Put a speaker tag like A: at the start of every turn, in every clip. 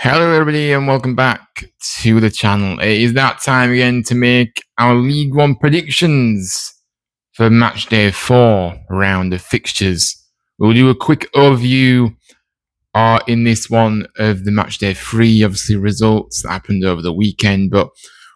A: Hello, everybody, and welcome back to the channel. It is that time again to make our League One predictions for Matchday 4 round of fixtures. We'll do a quick overview in this one of the Matchday 3, obviously results that happened over the weekend, but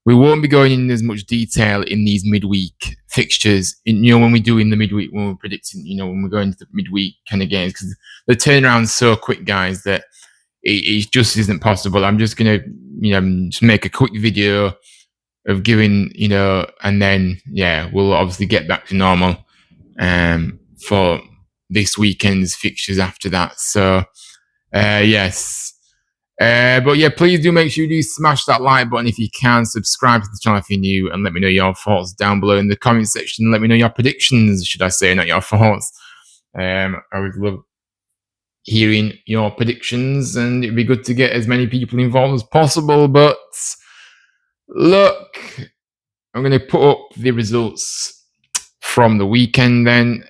A: we won't be going in as much detail in these midweek fixtures. When we do in the midweek, when we're predicting, when we're going to the midweek kind of games, because the turnaround's so quick, guys, that it just isn't possible. I'm just gonna, just make a quick video of giving, and then we'll obviously get back to normal for this weekend's fixtures after that. So yes. But yeah, please do make sure you do smash that like button if you can. Subscribe to the channel if you're new, and let me know your thoughts down below in the comment section. Let me know your predictions, should I say, not your thoughts. I would love hearing your predictions, and it'd be good to get as many people involved as possible. But look, I'm going to put up the results from the weekend then.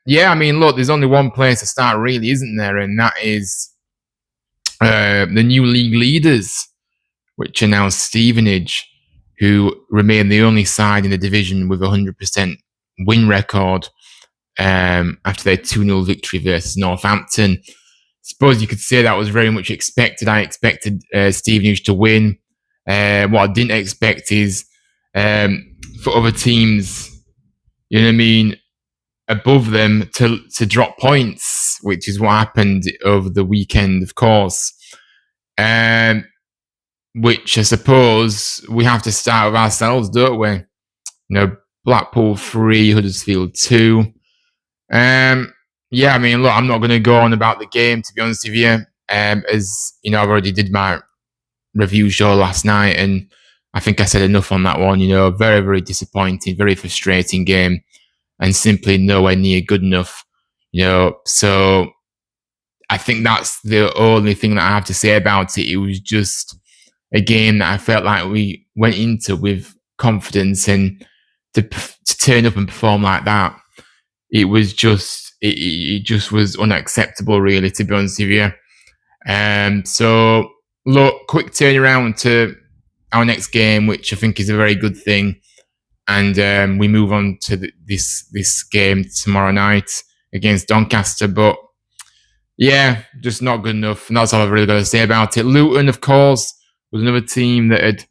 A: Look, there's only one place to start, really, isn't there? And that is the new league leaders, which are now Stevenage, who remain the only side in the division with a 100% win record after their 2-0 victory versus Northampton. I suppose you could say that was very much expected. I expected Stevenage to win. What I didn't expect is for other teams, above them to drop points, which is what happened over the weekend, of course. Which I suppose we have to start with ourselves, don't we? Blackpool 3, Huddersfield 2. Look, I'm not going to go on about the game, to be honest with you. As I've already did my review show last night, and I think I said enough on that one. Very, very disappointing, very frustrating game, and simply nowhere near good enough. So I think that's the only thing that I have to say about it. It was just a game that I felt like we went into with confidence, and to turn up and perform like that, it was just it just was unacceptable, really, to be honest with you. So look, quick turnaround to our next game, which I think is a very good thing, and we move on to this game tomorrow night against Doncaster. But yeah, just not good enough, and that's all I've really got to say about it. Luton, of course, was another team that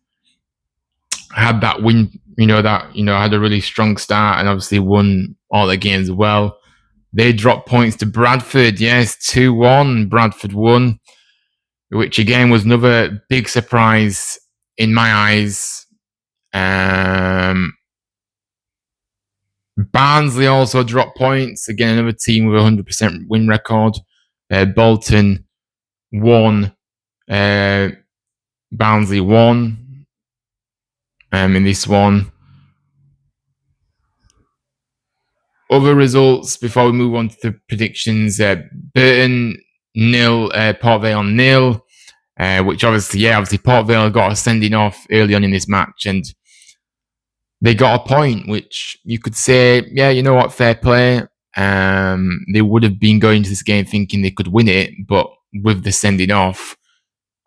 A: had that win, had a really strong start and obviously won all the games well. They dropped points to Bradford. Yes, 2-1. Bradford won, which again was another big surprise in my eyes. Barnsley also dropped points. Again, another team with a 100% win record. Bolton won. Barnsley won in this one. Other results before we move on to the predictions: Burton 0, Port Vale 0, which obviously Port Vale got a sending off early on in this match, and they got a point, which you could say, fair play. They would have been going to this game thinking they could win it, but with the sending off,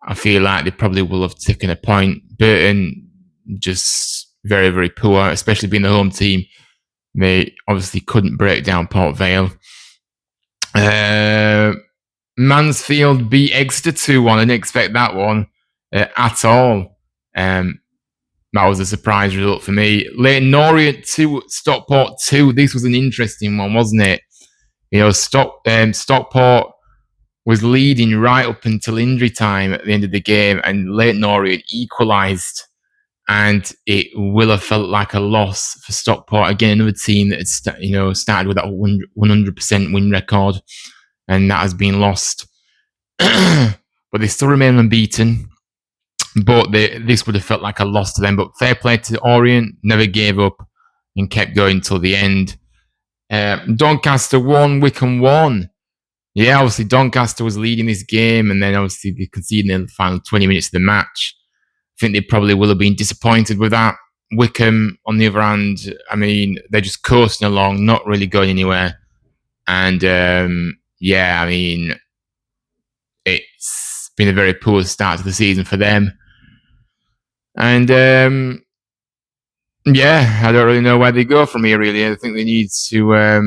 A: I feel like they probably will have taken a point. Burton just very, very poor, especially being the home team. They obviously couldn't break down Port Vale. Mansfield beat Exeter 2-1. I didn't expect that one at all. That was a surprise result for me. Leyton Orient 2, Stockport 2. This was an interesting one, wasn't it? Stockport was leading right up until injury time at the end of the game, and Leyton Orient equalised. And it will have felt like a loss for Stockport. Again, another team that had started with that 100% win record, and that has been lost. But they still remain unbeaten. But this would have felt like a loss to them. But fair play to Orient, never gave up and kept going till the end. Doncaster won, Wycombe won. Yeah, obviously Doncaster was leading this game, and then obviously they conceded in the final 20 minutes of the match. I think they probably will have been disappointed with that. Wycombe, on the other hand, they're just coasting along, not really going anywhere. And it's been a very poor start to the season for them. And I don't really know where they go from here, really. I think they need to. I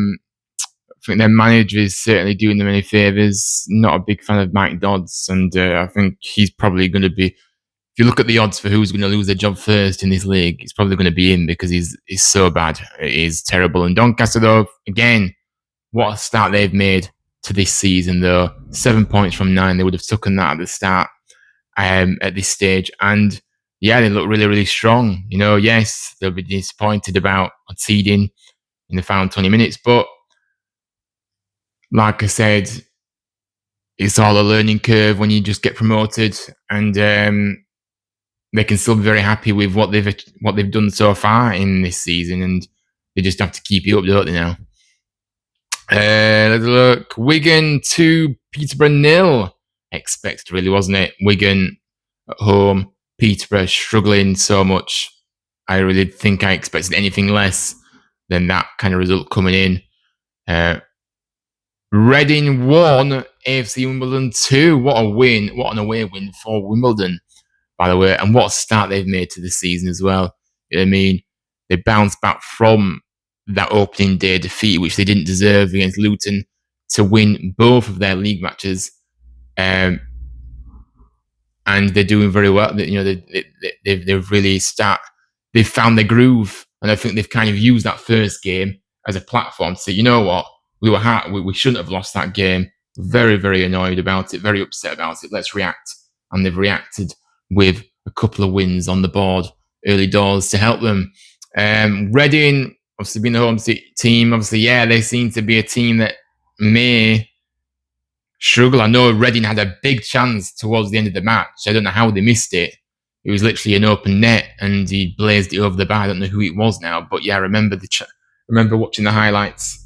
A: think their manager is certainly doing them any favours. Not a big fan of Mike Dodds, and I think he's probably going to be. If you look at the odds for who's going to lose their job first in this league, it's probably going to be him because he's so bad. It is terrible. And Doncaster, though, again, what a start they've made to this season, though. 7 points from 9. They would have taken that at the start at this stage. And yeah, they look really, really strong. Yes, they'll be disappointed about conceding in the final 20 minutes. But like I said, it's all a learning curve when you just get promoted. And they can still be very happy with what they've done so far in this season, and they just have to keep it up, don't they? Now, let's look. Wigan 2, Peterborough 0. Expected, really, wasn't it? Wigan at home, Peterborough struggling so much. I really think I expected anything less than that kind of result coming in. Reading 1, AFC Wimbledon 2. What a win! What an away win for Wimbledon, by the way, and what a start they've made to the season as well. You know what I mean? They bounced back from that opening day defeat, which they didn't deserve against Luton, to win both of their league matches. And they're doing very well. They've really they've found their groove, and I think they've kind of used that first game as a platform to say, you know what, we shouldn't have lost that game. Very, very annoyed about it, very upset about it. Let's react. And they've reacted with a couple of wins on the board early doors to help them. Reading, obviously being the home team, obviously, they seem to be a team that may struggle. I know Reading had a big chance towards the end of the match. I don't know how they missed it. It was literally an open net, and he blazed it over the bar. I don't know who it was now, but I remember remember watching the highlights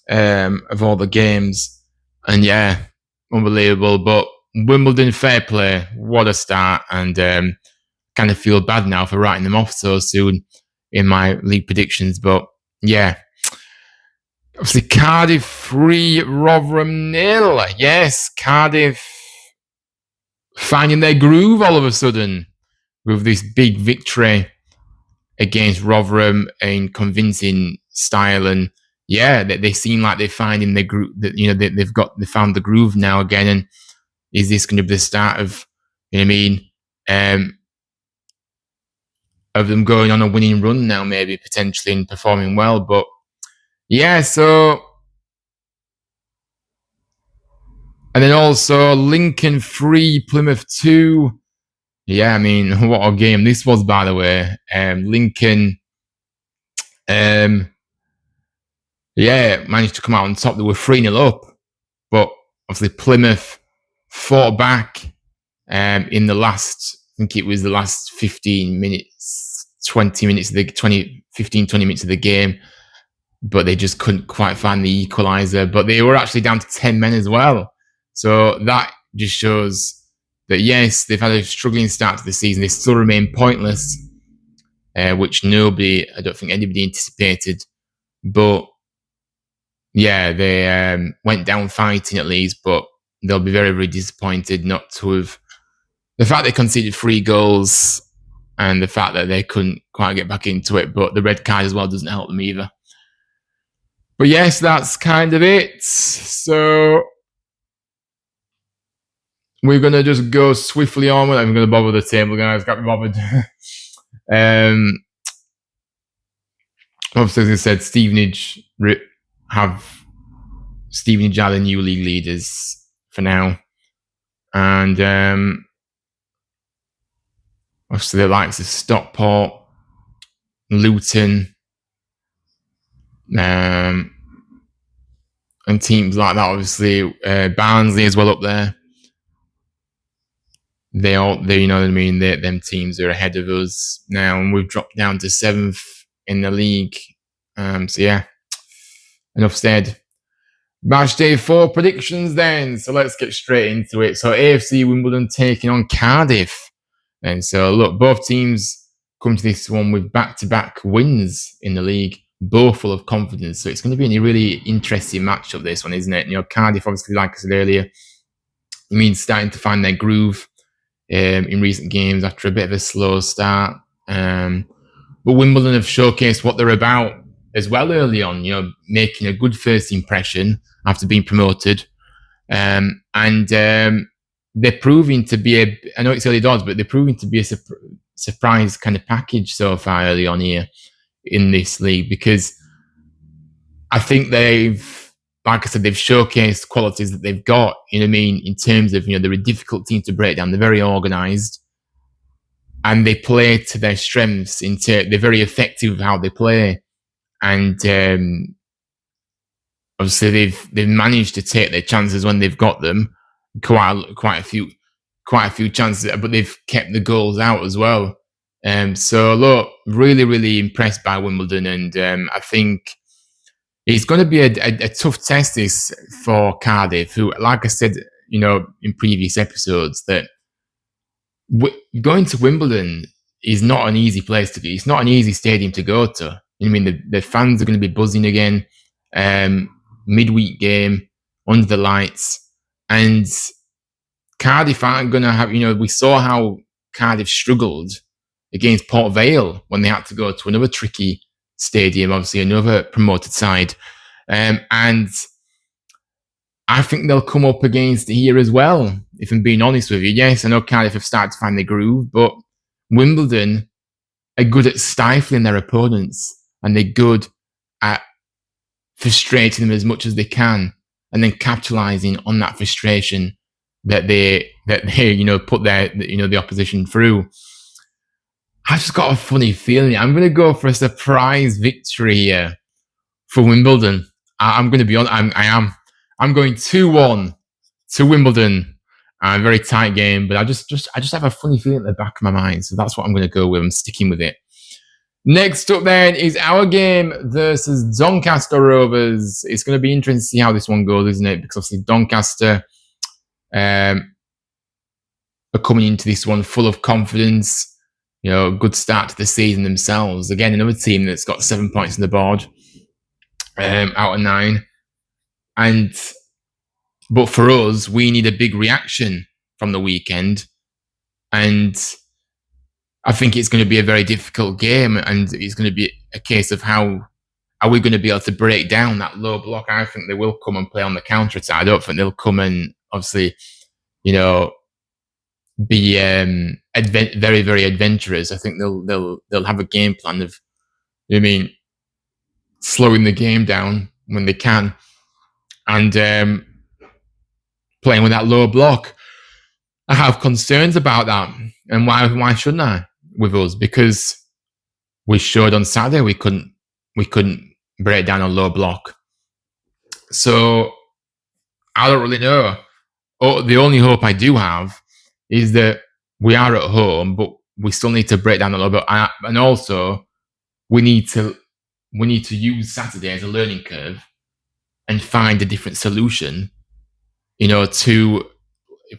A: of all the games, and unbelievable. But Wimbledon, fair play, what a start, and kind of feel bad now for writing them off so soon in my league predictions. But obviously Cardiff 3, Rotherham 0. Yes, Cardiff finding their groove all of a sudden with this big victory against Rotherham in convincing style, and they seem like they're finding their groove. They found the groove now again. And is this going to be the start of, of them going on a winning run now, maybe potentially, and performing well? But so. And then also Lincoln 3, Plymouth 2. Yeah, I mean, what a game this was, by the way. Lincoln, managed to come out on top. They were 3-0 up. But obviously Plymouth fought back in the last, I think it was the last 15 minutes, 20 minutes of the 20 minutes of the game. But they just couldn't quite find the equaliser. But they were actually down to 10 men as well. So that just shows that, yes, they've had a struggling start to the season. They still remain pointless, which I don't think anybody anticipated. But they went down fighting at least, but they'll be very, very disappointed not to have. The fact they conceded 3 goals and the fact that they couldn't quite get back into it, but the red card as well doesn't help them either. But yes, that's kind of it. So we're going to just go swiftly on. I'm going to bother the table, guys. Got me bothered. Obviously, as I said, Stevenage are the new league leaders for now. And obviously the likes of Stockport, Luton, and teams like that. Obviously, Barnsley as well up there. They you know what I mean. Them teams are ahead of us now, and we've dropped down to 7th in the league. Enough said. Matchday 4 predictions then. So let's get straight into it. So AFC Wimbledon taking on Cardiff. And so look, both teams come to this one with back-to-back wins in the league, both full of confidence. So it's going to be a really interesting matchup, this one, isn't it? Cardiff, obviously, like I said earlier, It means starting to find their groove in recent games after a bit of a slow start. But Wimbledon have showcased what they're about as well early on, making a good first impression after being promoted. And they're proving to be I know it's early doors, but they're proving to be a surprise kind of package so far early on here in this league, because I think like I said, they've showcased qualities that they've got, in terms of, they're a difficult team to break down. They're very organised and they play to their strengths. They're very effective with how they play. And obviously they've managed to take their chances when they've got them, quite a few chances, but they've kept the goals out as well. So look, really, really impressed by Wimbledon, and I think it's going to be a tough test this for Cardiff, who, like I said, in previous episodes, that going to Wimbledon is not an easy place to be. It's not an easy stadium to go to. The fans are going to be buzzing again. Midweek game under the lights, and Cardiff aren't going to have. We saw how Cardiff struggled against Port Vale when they had to go to another tricky stadium, obviously another promoted side, and I think they'll come up against here as well, if I'm being honest with you. Yes, I know Cardiff have started to find their groove, but Wimbledon are good at stifling their opponents, and they're good at frustrating them as much as they can, and then capitalising on that frustration that they put the opposition through. I've just got a funny feeling. I'm going to go for a surprise victory here for Wimbledon. I'm going to be honest. I am. I'm going 2-1 to Wimbledon. A very tight game, but I just have a funny feeling at the back of my mind. So that's what I'm going to go with. I'm sticking with it. Next up then is our game versus Doncaster Rovers. It's going to be interesting to see how this one goes, isn't it? Because obviously Doncaster are coming into this one full of confidence. A good start to the season themselves. Again, another team that's got 7 points on the board out of 9. But for us, we need a big reaction from the weekend. And I think it's going to be a very difficult game, and it's going to be a case of how are we going to be able to break down that low block. I think they will come and play on the counter attack. I don't think they'll come and obviously, be very, very adventurous. I think they'll have a game plan of, slowing the game down when they can, and playing with that low block. I have concerns about that, and why shouldn't I with us? Because we showed on Saturday we couldn't break down a low block. So I don't really know. The only hope I do have is that we are at home, but we still need to break down a little bit, and also we need to use Saturday as a learning curve and find a different solution, to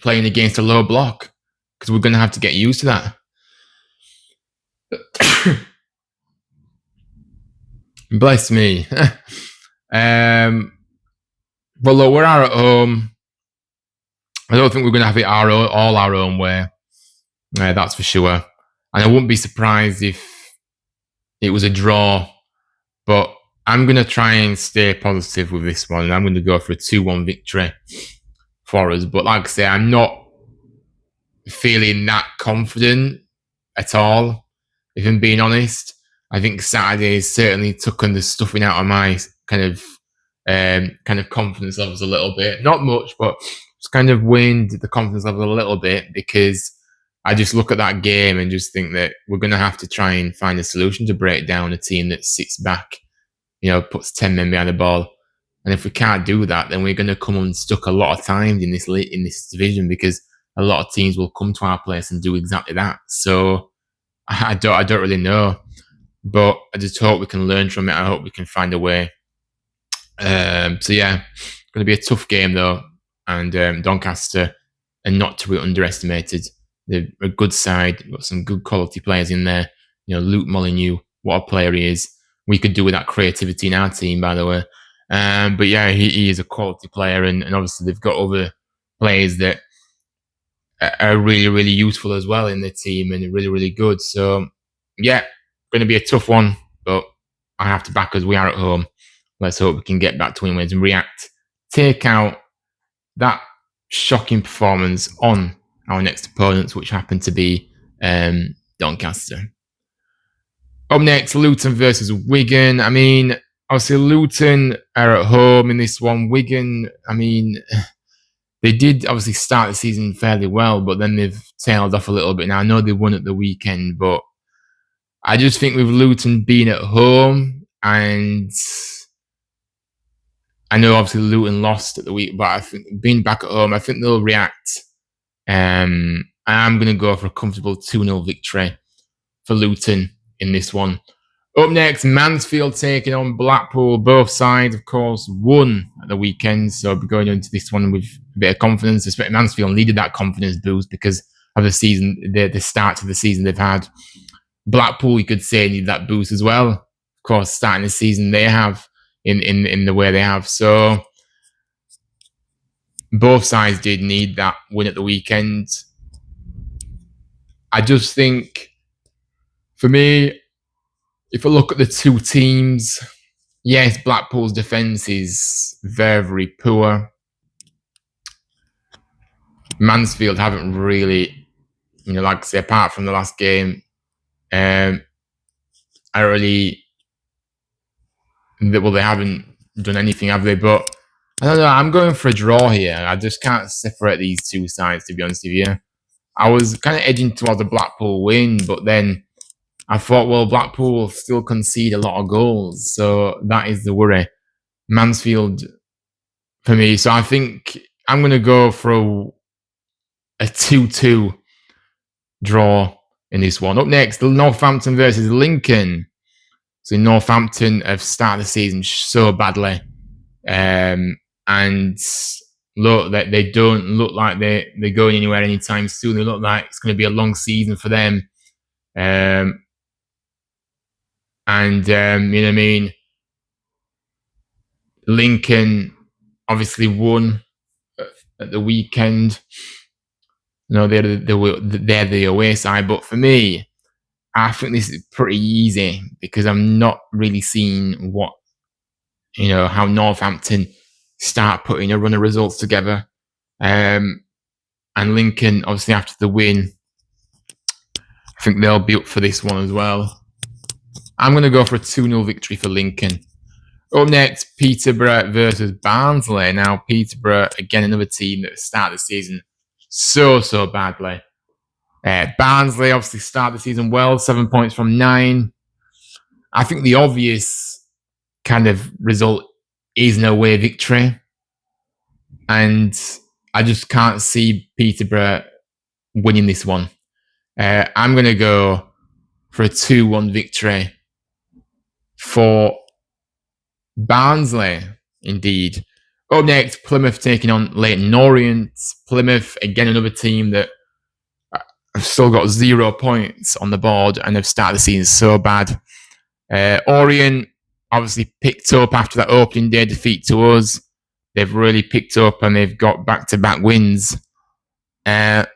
A: playing against a low block, because we're going to have to get used to that. Bless me. But look, we're at home. I don't think we're going to have it all our own way. That's for sure. And I wouldn't be surprised if it was a draw. But I'm going to try and stay positive with this one. And I'm going to go for a 2-1 victory for us. But like I say, I'm not feeling that confident at all, if I'm being honest. I think Saturday certainly took the stuffing out of my kind of confidence levels a little bit. Not much, but just kind of waned the confidence level a little bit, because I just look at that game and just think that we're going to have to try and find a solution to break down a team that sits back, puts 10 men behind the ball. And if we can't do that, then we're going to come unstuck a lot of times in this division, because a lot of teams will come to our place and do exactly that. So I don't really know, but I just hope we can learn from it. I hope we can find a way. So yeah, it's going to be a tough game though, and Doncaster are not to be underestimated. They're a good side, got some good quality players in there. Luke Molyneux, what a player he is. We could do with that creativity in our team, by the way. But yeah, he is a quality player, and obviously they've got other players that are really, really useful as well in the team and really, really good. So, yeah, going to be a tough one, but I have to back us. We are at home. Let's hope we can get back to win wins and react. Take out that shocking performance on our next opponents, which happen to be Doncaster. Up next, Luton versus Wigan. I mean, obviously Luton are at home in this one. Wigan, I mean, they did obviously start the season fairly well, but then they've tailed off a little bit. Now, I know they won at the weekend, but I just think with Luton being at home, and I know obviously Luton lost at the week, but I think being back at home, I think they'll react. I'm going to go for a comfortable 2-0 victory for Luton in this one. Up next, Mansfield taking on Blackpool. Both sides, of course, won at the weekend, so I'll be going into this one with a bit of confidence. Especially Mansfield needed that confidence boost because of the season, the start to the season they've had. Blackpool, you could say, need that boost as well. Of course, starting the season they have in the way they have. So both sides did need that win at the weekend. I just think, for me, if I look at the two teams, yes, Blackpool's defence is very, very poor. Mansfield haven't really, like I say, apart from the last game, they haven't done anything, have they? But I don't know, I'm going for a draw here. I just can't separate these two sides, to be honest with you. I was kind of edging towards a Blackpool win, but then I thought, well, Blackpool will still concede a lot of goals, so that is the worry. Mansfield, for me, so I think I'm going to go for a 2-2 draw in this one. Up next, Northampton versus Lincoln. So Northampton have started the season so badly, and look, that they don't look like they're going anywhere anytime soon. They look like it's going to be a long season for them. You know what I mean? Lincoln obviously won at the weekend. No, they're the away side, but for me, I think this is pretty easy because I'm not really seeing how Northampton start putting a run of results together. And Lincoln, obviously, after the win, I think they'll be up for this one as well. I'm going to go for a 2-0 victory for Lincoln. Up next, Peterborough versus Barnsley. Now, Peterborough, again, another team that started the season so badly. Barnsley obviously started the season well, 7 points from 9. I think the obvious kind of result is an away victory. And I just can't see Peterborough winning this one. I'm going to go for a 2-1 victory for Barnsley, indeed. Up next, Plymouth taking on Leyton Orient. Plymouth, again, another team that have still got 0 points on the board and have started the season so bad. Orient obviously picked up after that opening day defeat to us. They've really picked up and they've got back-to-back wins. I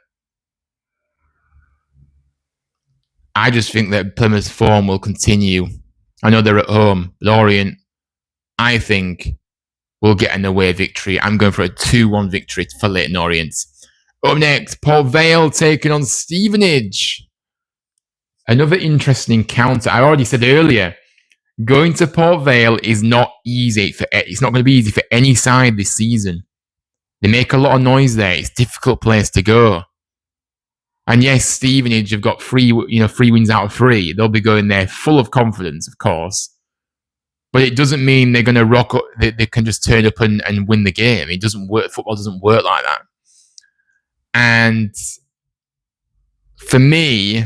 A: just think that Plymouth's form will continue. I know they're at home, but Orient, I think, will get an away victory. I'm going for a 2-1 victory for Leyton Orient. Up next, Port Vale taking on Stevenage. Another interesting encounter. I already said earlier, going to Port Vale is not easy. It's not going to be easy for any side this season. They make a lot of noise there. It's a difficult place to go. And yes, Stevenage have got 3 wins out of 3. They'll be going there full of confidence, of course. But it doesn't mean they're going to rock up. They can just turn up and win the game. It doesn't work. Football doesn't work like that. And for me,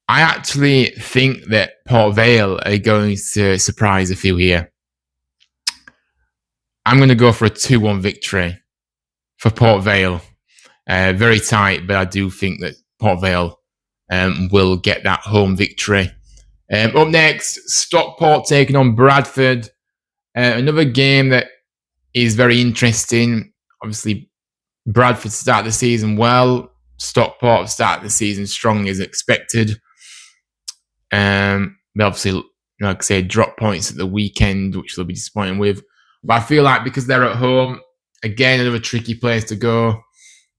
A: I actually think that Port Vale are going to surprise a few here. I'm going to go for a 2-1 victory for Port Vale. Very tight, but I do think that Port Vale will get that home victory. Up next, Stockport taking on Bradford. Another game that is very interesting. Obviously, Bradford start the season well. Stockport start the season strong as expected. They obviously, like I say, drop points at the weekend, which they'll be disappointed with. But I feel like because they're at home, again, another tricky place to go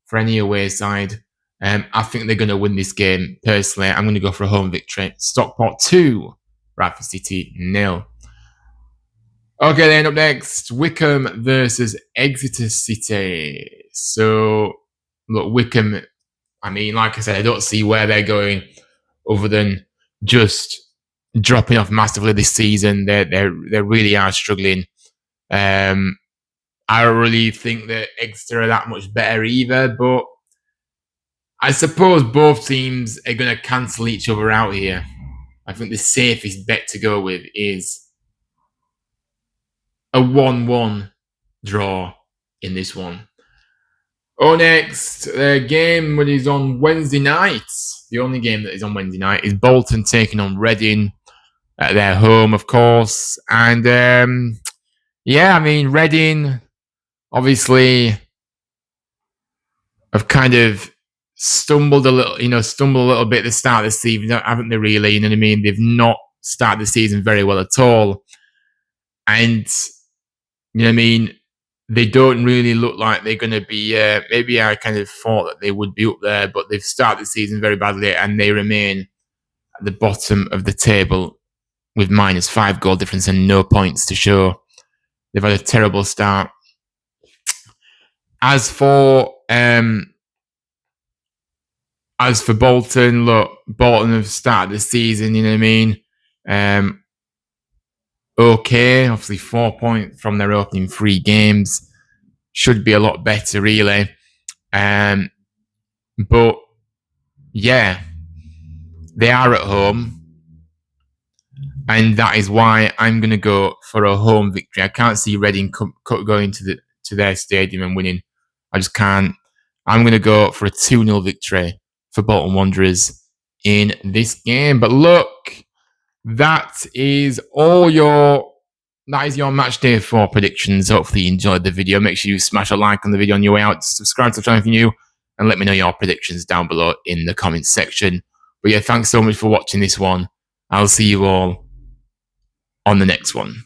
A: for any away side. I think they're going to win this game. Personally, I'm going to go for a home victory. Stockport 2, Bradford City 0. Okay, then up next, Wycombe versus Exeter City. So, look, Wycombe, I mean, like I said, I don't see where they're going other than just dropping off massively this season. They really are struggling. I don't really think that Exeter are that much better either, but I suppose both teams are going to cancel each other out here. I think the safest bet to go with is a 1-1 draw in this one. Next game that is on Wednesday night. The only game that is on Wednesday night is Bolton taking on Reading at their home, of course. And I mean, Reading obviously have kind of stumbled a little bit at the start of the season, haven't they, really? You know what I mean? They've not started the season very well at all. And, you know what I mean? They don't really look like they're going to be, maybe I kind of thought that they would be up there, but they've started the season very badly and they remain at the bottom of the table with -5 goal difference and no points to show. They've had a terrible start. As for Bolton, look, Bolton have started the season, you know what I mean? Okay, obviously 4 points from their opening 3 games. Should be a lot better, really. But, yeah, they are at home. And that is why I'm going to go for a home victory. I can't see Reading going to their stadium and winning. I just can't. I'm going to go for a 2-0 victory for Bolton Wanderers in this game. But look, that is your match day 4 predictions. Hopefully you enjoyed the video. Make sure you smash a like on the video on your way out. Subscribe to the channel if you're new. And let me know your predictions down below in the comments section. But yeah, thanks so much for watching this one. I'll see you all on the next one.